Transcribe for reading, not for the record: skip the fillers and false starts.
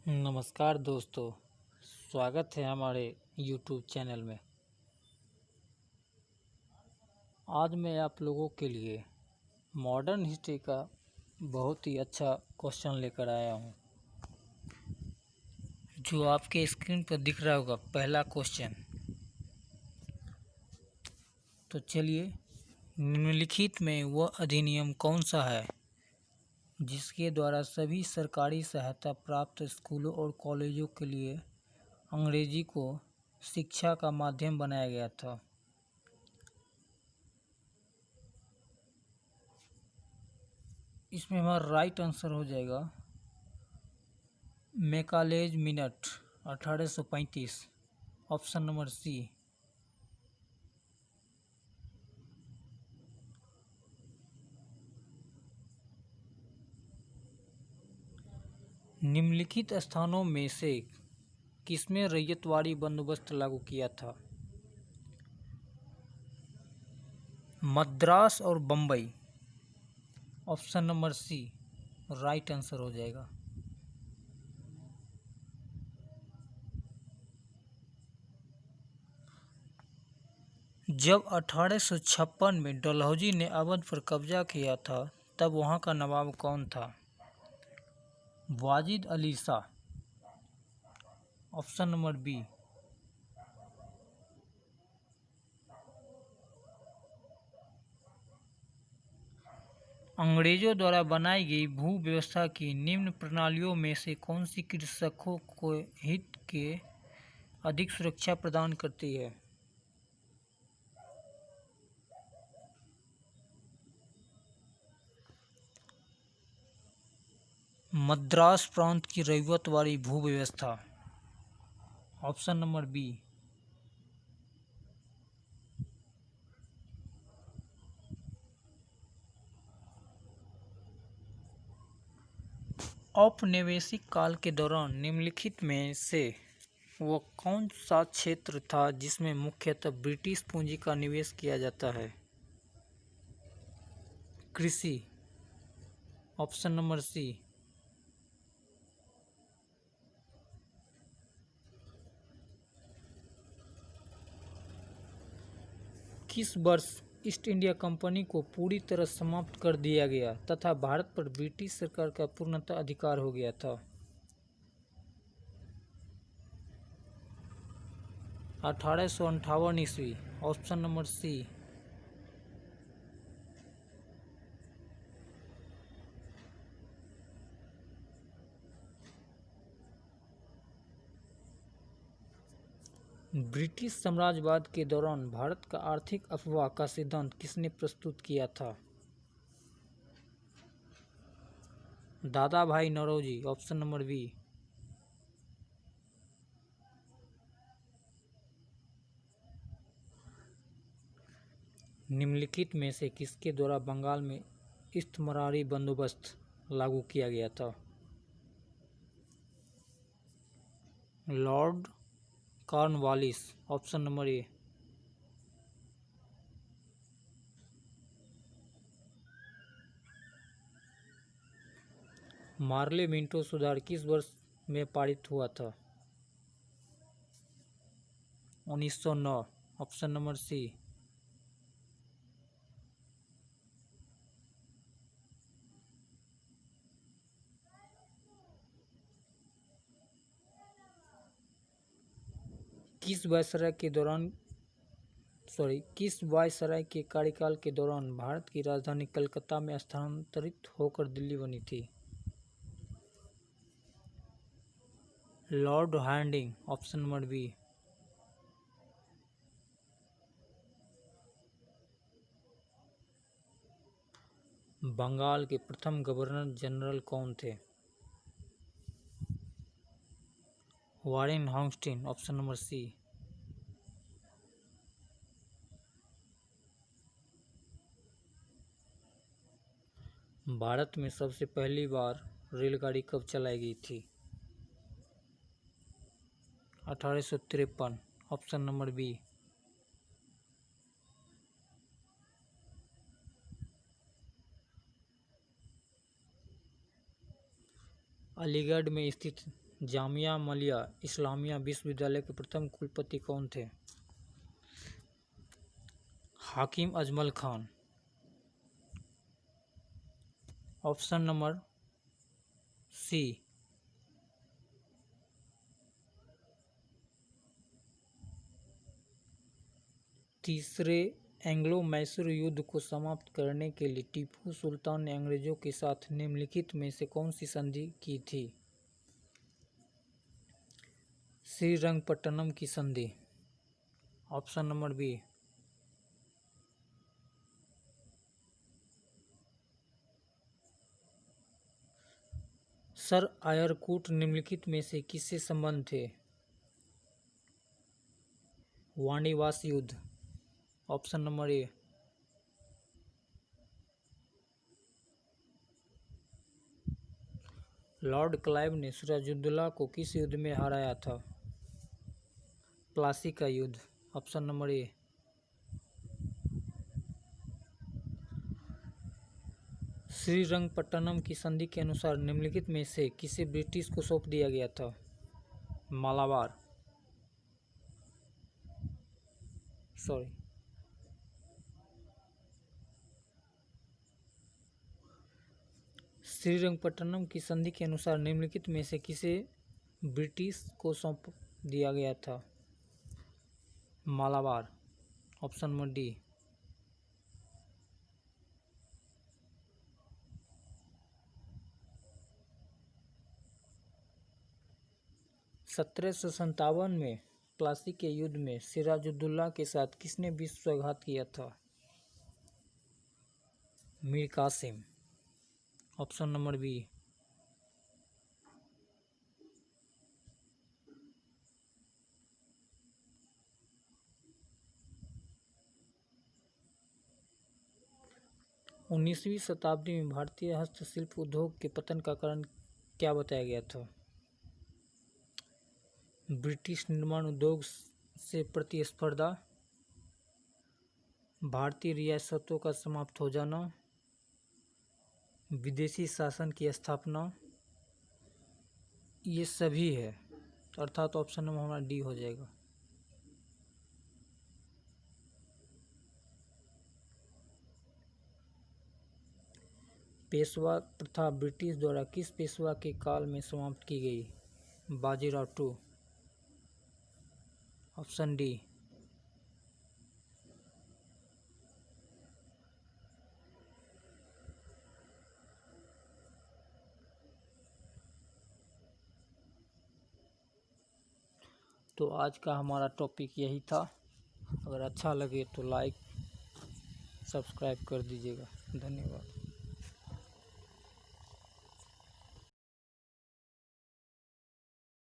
नमस्कार दोस्तों, स्वागत है हमारे YouTube चैनल में। आज मैं आप लोगों के लिए मॉडर्न हिस्ट्री का बहुत ही अच्छा क्वेश्चन लेकर आया हूं, जो आपके स्क्रीन पर दिख रहा होगा। पहला क्वेश्चन। तो चलिए, निम्नलिखित में वह अधिनियम कौन सा है जिसके द्वारा सभी सरकारी सहायता प्राप्त स्कूलों और कॉलेजों के लिए अंग्रेजी को शिक्षा का माध्यम बनाया गया था? इसमें हमारा राइट आंसर हो जाएगा मैकालेज मिनट 1835, ऑप्शन नंबर सी। निम्नलिखित स्थानों में से किसमें रैयतवाड़ी बंदोबस्त लागू किया था? मद्रास और Bombay, option number C right answer हो जाएगा। जब 1856 में डलहौजी ने अवध पर कब्जा किया था, तब वहां का नवाब कौन था? Wajid Ali Shah, option number B. अंग्रेजों द्वारा बनाई गई भू व्यवस्था की निम्न प्रणालियों में से कौन सी कृषकों को हित के अधिक सुरक्षा प्रदान करती है? मद्रास प्रांत की रैयतवाड़ी भू व्यवस्था, ऑप्शन नंबर बी। औपनिवेशिक काल के दौरान निम्नलिखित में से वह कौन सा क्षेत्र था जिसमें मुख्यतः ब्रिटिश पूंजी का निवेश किया जाता है? कृषि, ऑप्शन नंबर सी। किस वर्ष ईस्ट इंडिया कंपनी को पूरी तरह समाप्त कर दिया गया तथा भारत पर ब्रिटिश सरकार का पूर्णतः अधिकार हो गया था? 1858 ईस्वी, ऑप्शन नंबर सी। ब्रिटिश साम्राज्यवाद के दौरान भारत का आर्थिक अफवाह का सिद्धांत किसने प्रस्तुत किया था? दादा भाई नौरोजी, ऑप्शन नंबर बी। निम्नलिखित में से किसके द्वारा बंगाल में इस्तमरारी बंदोबस्त लागू किया गया था? लॉर्ड कॉर्नवालिस, ऑप्शन नंबर ए। मार्ले मिंटो सुधार किस वर्ष में पारित हुआ था? 1909, ऑप्शन नंबर सी। किस वायसराय के कार्यकाल के दौरान भारत की राजधानी कलकत्ता में स्थानांतरित होकर दिल्ली बनी थी? Lord Hardinge, option number B. Bengal के प्रथम गवर्नर जनरल कौन थे? Warren Hastings, option number C. Bharat में सबसे पहली बार रेलगाड़ी कब चलाई गई थी? 1853, ऑप्शन नंबर बी। अलीगढ़ में स्थित जामिया मलिया इस्लामिया विश्वविद्यालय के प्रथम कुलपति कौन थे? Hakim Ajmal Khan. Option number C. तीसरे एंग्लो मैसूर युद्ध को समाप्त करने के लिए टीपू सुल्तान ने अंग्रेजों के साथ निम्नलिखित में से कौन सी संधि की थी? श्रीरंगपट्टनम की संधि। Option number B. सर आयरकूट निम्नलिखित में से किससे संबंध थे? वाणिवास युद्ध। Option number A. Lord Clive ने सिराजुद्दौला को किस युद्ध में हराया था? प्लासी का युद्ध। ऑप्शन नंबर ए। श्रीरंगपट्टनम की संधि के अनुसार निम्नलिखित में से किसे ब्रिटिश को सौंप दिया गया था? मालाबार। श्रीरंगपट्टनम की संधि के अनुसार निम्नलिखित में से किसे ब्रिटिश को सौंप दिया गया था? मालाबार। Option number D. 1757 में प्लासी के युद्ध में सिराजुद्दौला के साथ किसने विश्वासघात किया था? Mir Qasim. Option number B. उन्नीसवीं शताब्दी में भारतीय हस्तशिल्प उद्योग के पतन का कारण क्या बताया गया था? ब्रिटिश निर्माण उद्योग से प्रतिस्पर्धा, भारतीय रियासतों का समाप्त हो जाना, विदेशी शासन की स्थापना, ये सभी है, अर्थात ऑप्शन नंबर हमारा डी हो जाएगा। पेशवा प्रथा ब्रिटिश द्वारा किस पेशवा के काल में समाप्त की गई? बाजीराव टू। Option D. तो आज का हमारा टॉपिक यही था। अगर अच्छा लगे तो लाइक सब्सक्राइब कर दीजिएगा। धन्यवाद।